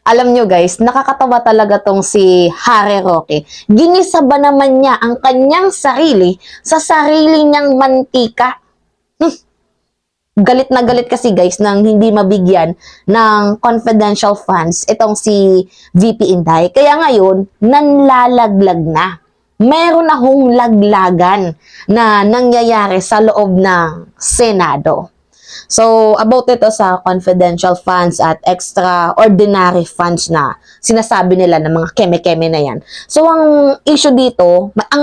Alam nyo guys, nakakatawa talaga tong si Harry Roque. Ginisa ba naman niya ang kanyang sarili sa sarili niyang mantika? Galit na galit kasi guys nang hindi mabigyan ng confidential funds itong si VP Inday. Kaya ngayon, nanlalaglag na. Meron na hong laglagan na nangyayari sa loob ng Senado. So, about ito sa confidential funds at extraordinary funds na sinasabi nila ng mga keme-keme na yan. So, ang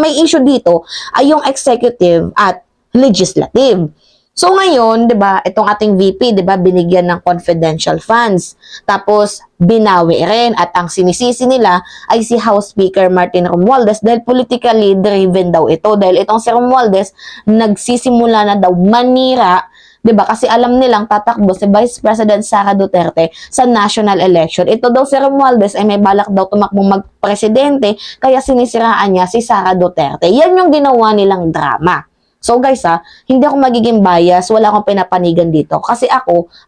may issue dito ay yung executive at legislative. So, ngayon, di ba, itong ating VP, di ba, binigyan ng confidential funds. Tapos, binawi rin. At ang sinisisi nila ay si House Speaker Martin Romualdez dahil politically driven daw ito. Dahil itong si Romualdez, nagsisimula na daw manira. Diba? Kasi alam nilang tatakbo si Vice President Sara Duterte sa national election. Ito daw si Romualdez ay may balak daw tumakbong magpresidente kaya sinisiraan niya si Sara Duterte. Yan yung ginawa nilang drama. So guys hindi ako magiging bias, wala akong pinapanigan dito. Kasi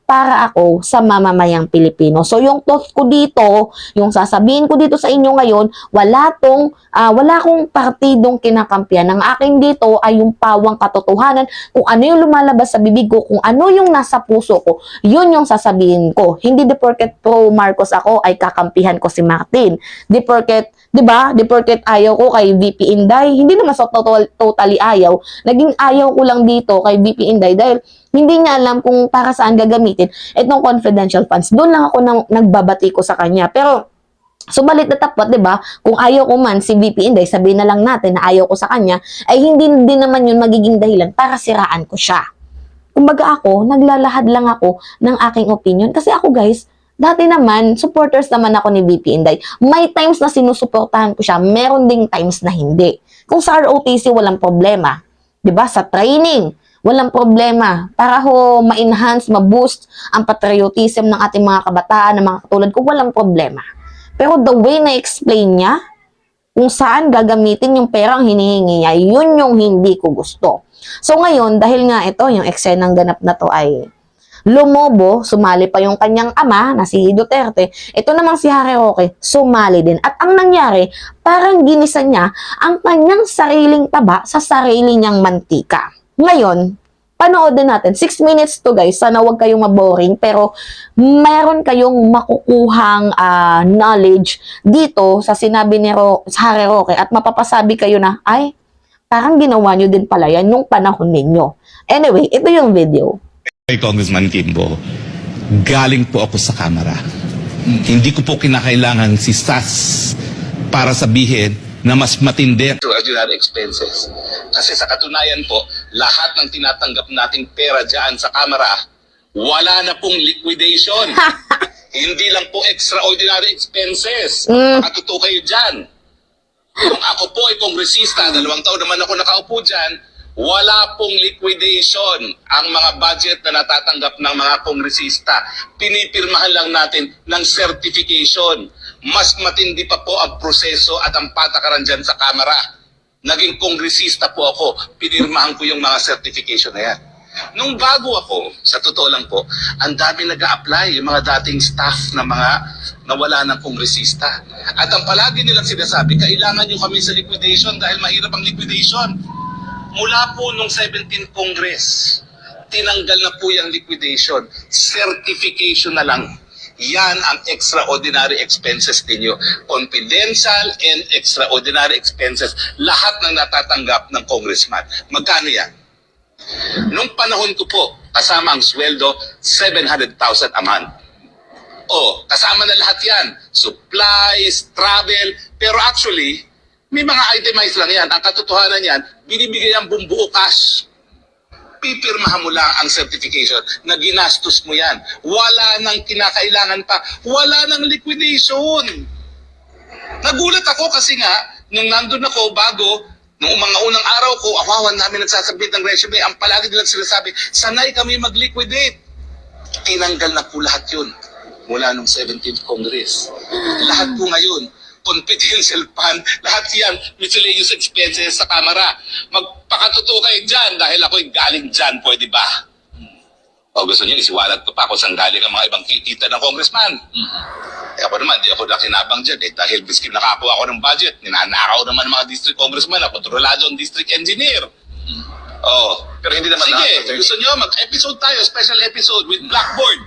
para ako sa mamamayang Pilipino. So yung thought ko dito, yung sasabihin ko dito sa inyo ngayon, wala akong partidong kinakampiyan. Ang akin dito ay yung pawang katotohanan, kung ano yung lumalabas sa bibig ko, kung ano yung nasa puso ko, yun yung sasabihin ko. Hindi de porket pro Marcos ako ay kakampihan ko si Martin. Di porket ayaw ko kay VP Inday, hindi naman sa totally ayaw. Naging ayaw ko lang dito kay VP Inday dahil hindi niya alam kung para saan gagamitin itong confidential funds. Doon lang ako nagbabati ko sa kanya. Pero, subalit na tapat, di ba? Kung ayaw ko man si VP Inday, sabihin na lang natin na ayaw ko sa kanya, ay hindi din naman yun magiging dahilan para siraan ko siya. Kumbaga naglalahad lang ako ng aking opinion. Kasi ako guys, dati naman, supporters naman ako ni VP Inday. May times na sinusuportahan ko siya, meron ding times na hindi. Kung sa ROTC, walang problema. Diba? Sa training, walang problema. Para ma-enhance, ma-boost ang patriotism ng ating mga kabataan, ng mga katulad ko, walang problema. Pero the way na explain niya, kung saan gagamitin yung perang hinihingi niya, yun yung hindi ko gusto. So ngayon, dahil nga ito, yung eksenang ganap na to ay lumobo, sumali pa yung kanyang ama na si Duterte. Ito namang si Harry Roque, sumali din. At ang nangyari, parang ginisa niya ang kanyang sariling taba sa sarili niyang mantika. Ngayon, panoodin natin. 6 minutes to guys. Sana wag kayong maboring. Pero meron kayong makukuhang knowledge dito sa sinabi ni Harry Roque. At mapapasabi kayo na, ay, parang ginawa nyo din pala yan nung panahon ninyo. Anyway, ito yung video. Kay Congressman Kimbo, galing po ako sa Kamara. Hindi ko po kinakailangan si SAS para sabihin na mas matindi extraordinary expenses. Kasi sa katunayan po, lahat ng tinatanggap nating pera dyan sa Kamara, wala na pong liquidation. Hindi lang po extraordinary expenses. Makatuto kayo dyan. Kung ako po ay kongresista, 2 taon naman ako nakaupo dyan, wala pong liquidation ang mga budget na natatanggap ng mga kongresista. Pinipirmahan lang natin ng certification. Mas matindi pa po ang proseso at ang patakaran dyan sa Kamara. Naging kongresista po ako, pinirmahan ko yung mga certification na yan. Nung bago ako, sa totoo lang po, ang dami nag-a-apply, yung mga dating staff na mga nawala ng kongresista. At ang palagi nilang sinasabi, kailangan nyo kami sa liquidation dahil mahirap ang liquidation. Mula po nung 17th Congress, tinanggal na po yung liquidation. Certification na lang. Yan ang extraordinary expenses ninyo. Confidential and extraordinary expenses. Lahat ng natatanggap ng congressman. Magkano yan? Nung panahon ko po, kasama ang sweldo, 700,000 a month. Kasama na lahat yan. Supplies, travel. Pero actually, may mga itemized lang yan. Ang katotohanan yan, binibigay ang bumbuo cash. Pipirmahan mo lang ang certification na ginastos mo yan. Wala nang kinakailangan pa. Wala nang liquidation. Nagulat ako kasi nga, nung nandun ako nung mga unang araw ko, awawan namin nagsasabit ng resume, ang palagi nilang sinasabi, sanay kami mag-liquidate. Tinanggal na po lahat yun mula nung 17th Congress. Lahat po ngayon, confidential fund, lahat yan, miscellaneous expenses sa Kamara. Magpakatotoo kayo dyan dahil ako'y galing dyan, pwede ba? O gusto niyo, isiwalat ko pa ako saan galing ang mga ibang kita ng congressman. ako naman, di ako nakinabang dyan dahil biskin nakakuha ako ng budget, ninanakaw naman ng mga district congressman, kontrolado ang district engineer. Oh, pero hindi naman. Sige, gusto nyo mag-episode tayo, special episode with Blackboard.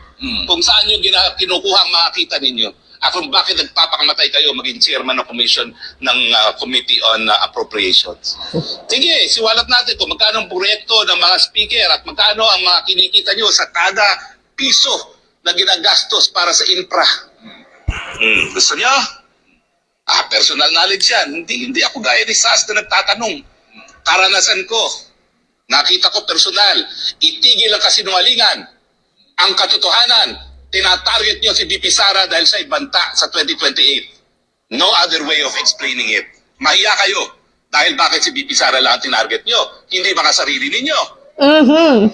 Kung saan nyo kinukuha ang mga kita ninyo. Kung bakit nagpapakamatay kayo maging chairman ng commission ng Committee on Appropriations. Sige, siwalat natin kung magkano ang proyekto ng mga speaker at magkano ang mga kinikita nyo sa kada piso na ginagastos para sa infra. Gusto nyo? Personal knowledge yan. Hindi ako gaya ni Sas na nagtatanong. Karanasan ko. Nakita ko personal. Itigil ang kasinungalingan. Ang katotohanan, tinatarget nyo si VP Sara dahil sa ibanta sa 2028. No other way of explaining it. Mahiya kayo. Dahil bakit si VP Sara lang ang tinarget nyo? Hindi baka sarili ninyo.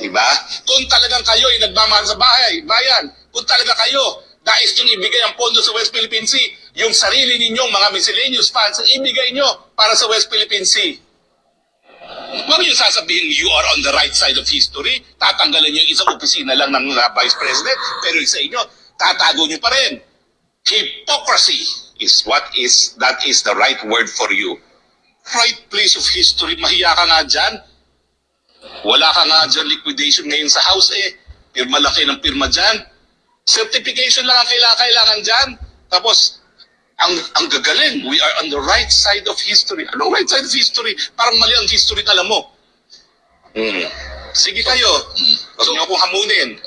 Diba? Kung talagang kayo ay nagmamahal sa bayan, kung talaga kayo, dais nyo ibigay ang pondo sa West Philippine Sea, yung sarili ninyong mga miscellaneous funds, ibigay nyo para sa West Philippine Sea. Huwag nyo sasabihin you are on the right side of history, tatanggalin nyo isang opisina lang ng Vice President, pero sa inyo, tatago nyo pa rin. Hypocrisy is that is the right word for you. Right place of history, mahiya ka nga dyan. Wala ka nga dyan liquidation ngayon sa House Pirma laki ng pirma dyan. Certification lang ang kailangan dyan. Tapos, ang gagaling, we are on the right side of history. Anong right side of history? Parang mali ang history, alam mo. Sige kayo. Huwag niyo akong hamunin.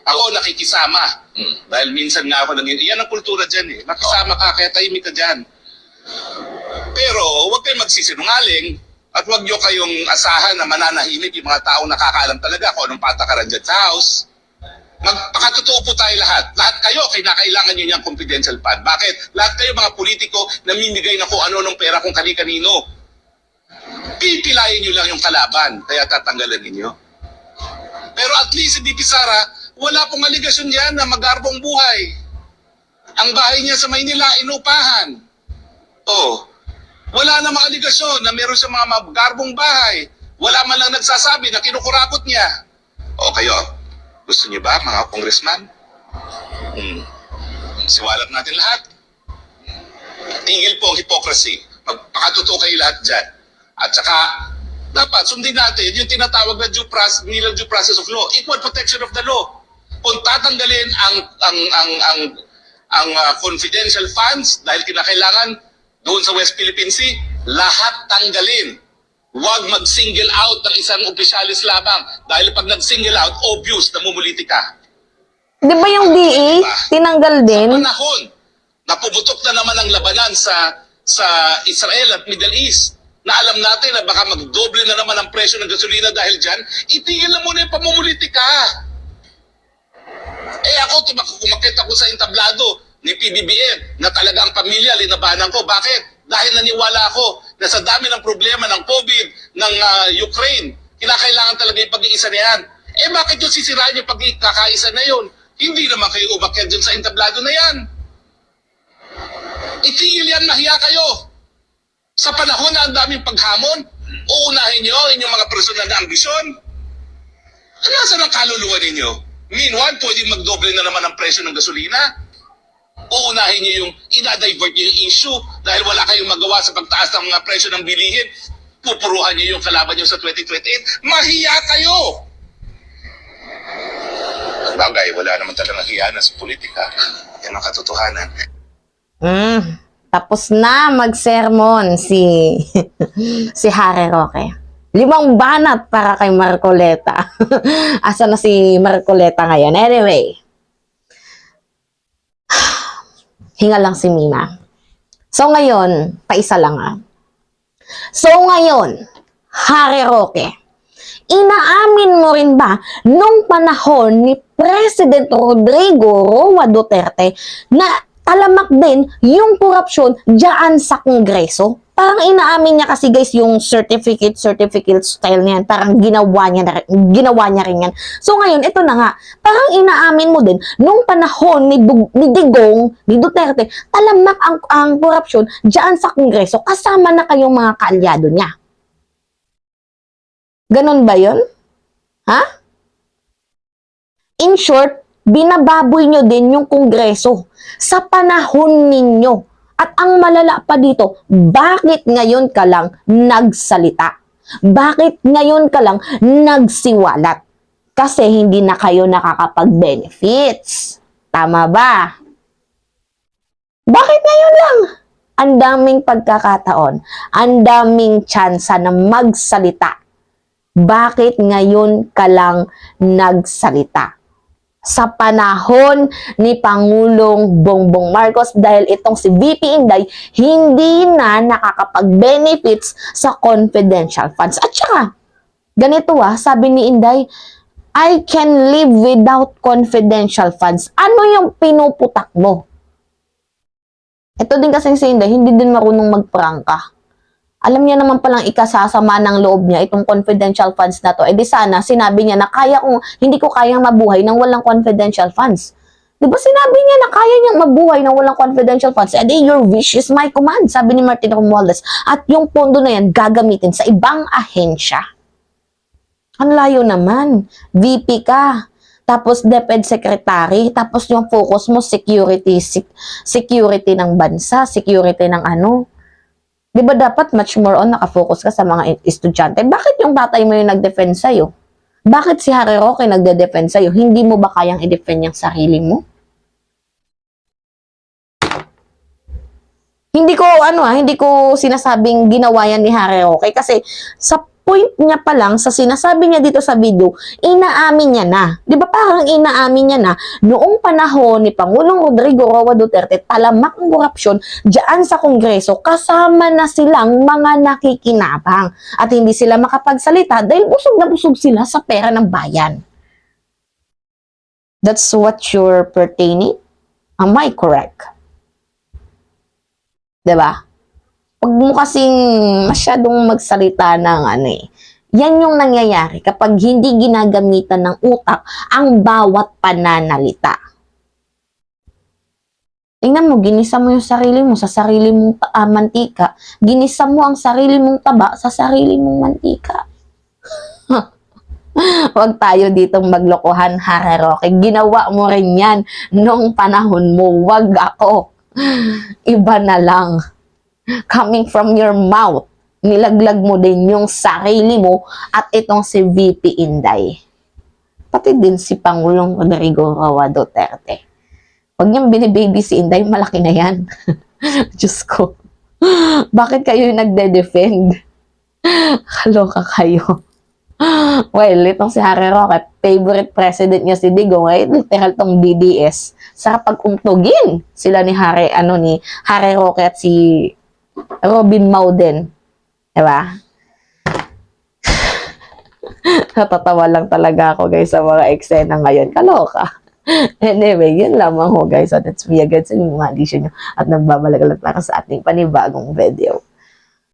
Ako nakikisama. Dahil minsan nga ako yan ang kultura dyan Nakisama ka, kaya tahimik ka dyan. Pero, huwag kayong magsisinungaling at huwag niyo kayong asahan na mananahimik yung mga taong nakakaalam talaga kung anong patakaran dyan sa House. Magpakatotoo po tayo lahat. Lahat kayo, kailangan nyo niyang confidential fund. Bakit? Lahat kayo mga politiko namimigay na kung ano ng pera kung kani-kanino. Pipilayin nyo lang yung kalaban, kaya tatanggalan ninyo. Pero at least si VP Sara, wala pong aligasyon yan na magarbong buhay. Ang bahay niya sa Maynila, inupahan. Wala namang aligasyon na meron sa mga magarbong bahay. Wala man lang nagsasabi na kinukurakot niya. Kayo, gusto niyo ba, mga congressman? Siwalat natin lahat. Tigil po ang hypocrisy. Magpakatotoo kayo lahat dyan. At saka, dapat sundin natin yung tinatawag na due process of law, equal protection of the law. Kung tatanggalin ang confidential funds dahil kinakailangan doon sa West Philippine Sea, lahat tanggalin. Huwag mag-single out ng isang opisyalis lamang. Dahil pag nag-single out, obvious na mumuliti ka. Di ba yung DA, tinanggal din? Sa panahon, napubutok na naman ang labanan sa Israel at Middle East, na alam natin na baka magdoble na naman ang presyo ng gasolina dahil dyan, itigil na muna yung pamumuliti ka. Ako, umakit ako sa entablado ni PBBM na talaga ang pamilya, linabanan ko. Bakit? Dahil naniwala ako na sa dami ng problema ng COVID, ng Ukraine, kinakailangan talaga yung pag-iisa na yan. Bakit yung sisirain yung pagkakaisa na yun? Hindi naman kayo umakyat dyan sa entablado na yan. Itigil yan, mahiya kayo. Sa panahon na ang daming paghamon, uunahin nyo inyong mga personal na ambisyon. Nasaan ang kaluluwa ninyo? Meanwhile, pwedeng magdoble na naman ang presyo ng gasolina. Uunahin niyo yung ina-divert niyo yung issue dahil wala kayong magawa sa pagtaas ng mga presyo ng bilihin. Pupuruhan niyo yung kalaban niyo sa 2028. Mahiya kayo! Bagay, wala naman talagang hiyanan sa politika. Yan ang katotohanan. Tapos na mag-sermon si Harry Roque. 5 banat para kay Marcoleta. Asa na si Marcoleta ngayon? Anyway. Hinga lang si Mina. So ngayon, paisa lang So ngayon, Harry Roque, inaamin mo rin ba nung panahon ni President Rodrigo Roa Duterte na talamak din yung korupsyon dyan sa Kongreso? Parang inaamin niya kasi guys yung certificate style niyan. Parang ginawa niya rin yan. So ngayon, ito na nga. Parang inaamin mo din, nung panahon ni Digong, ni Duterte, talamak ang korupsyon dyan sa Kongreso. Kasama na kayong mga kaalyado niya. Ganon ba yun? Ha? In short, binababoy nyo din yung Kongreso sa panahon ninyo. At ang malala pa dito, bakit ngayon ka lang nagsalita? Bakit ngayon ka lang nagsiwalat? Kasi hindi na kayo nakakapag-benefits. Tama ba? Bakit ngayon lang? Ang daming pagkakataon, ang daming tsansa na magsalita. Bakit ngayon ka lang nagsalita? Sa panahon ni Pangulong Bongbong Marcos, dahil itong si VP Inday hindi na nakakapag-benefits sa confidential funds. At saka, ganito sabi ni Inday, I can live without confidential funds. Ano yung pinuputak mo? Ito din kasi si Inday, hindi din marunong magprangka. Alam niya naman palang ikasasama ng loob niya itong confidential funds na to. Eh di sana, sinabi niya na hindi ko kayang mabuhay nang walang confidential funds. Di ba sinabi niya na kaya niyang mabuhay nang walang confidential funds? Eh di, your wish is my command, sabi ni Martin Romualdez. At yung pondo na yan, gagamitin sa ibang ahensya. Ang layo naman. VP ka. Tapos DepEd Secretary. Tapos yung focus mo, security ng bansa, security ng ano. Di ba dapat much more on nakafocus ka sa mga estudyante? Bakit yung tatay mo yung nag-defend sa'yo? Bakit si Harry Roque nagde-defend sa'yo? Hindi mo ba kayang i-defend yung sarili mo? Hindi ko sinasabing ginawa yan ni Harry Roque kasi sa point niya pa lang, sa sinasabi niya dito sa video, inaamin niya na. Di ba parang inaamin niya na, noong panahon ni Pangulong Rodrigo Roa Duterte, talamak ang korupsyon dyan sa Kongreso, kasama na silang mga nakikinabang. At hindi sila makapagsalita dahil busog na busog sila sa pera ng bayan. That's what you're pertaining? Am I correct? Diba? Pag mo kasing masyadong magsalita ng yan yung nangyayari kapag hindi ginagamitan ng utak ang bawat pananalita. Tingnan mo, ginisa mo yung sarili mo sa sarili mong mantika. Ginisa mo ang sarili mong taba sa sarili mong mantika. Huwag tayo ditong maglokohan, Harry Roque. Ginawa mo rin yan nung panahon mo. Huwag ako. Iba na lang. Coming from your mouth, nilaglag mo din yung sarili mo at itong si VP Inday. Pati din si Pangulong Rodrigo Roa Duterte. Huwag niyang binibaby si Inday, malaki na yan. Diyos ko. Bakit kayo yung nagde-defend? Kaloka kayo. Well, itong si Harry Roque, favorite president niya si Digong, literal tong DDS. Sarap pag-untugin sila ni Harry Roque at si Robin Mauden. Diba? Natatawa lang talaga ako guys sa mga eksena ngayon. Kaloka. Anyway, yun lamang ho guys. So that's me again sa mga addition nyo at nagbabalik ulit para sa ating panibagong video.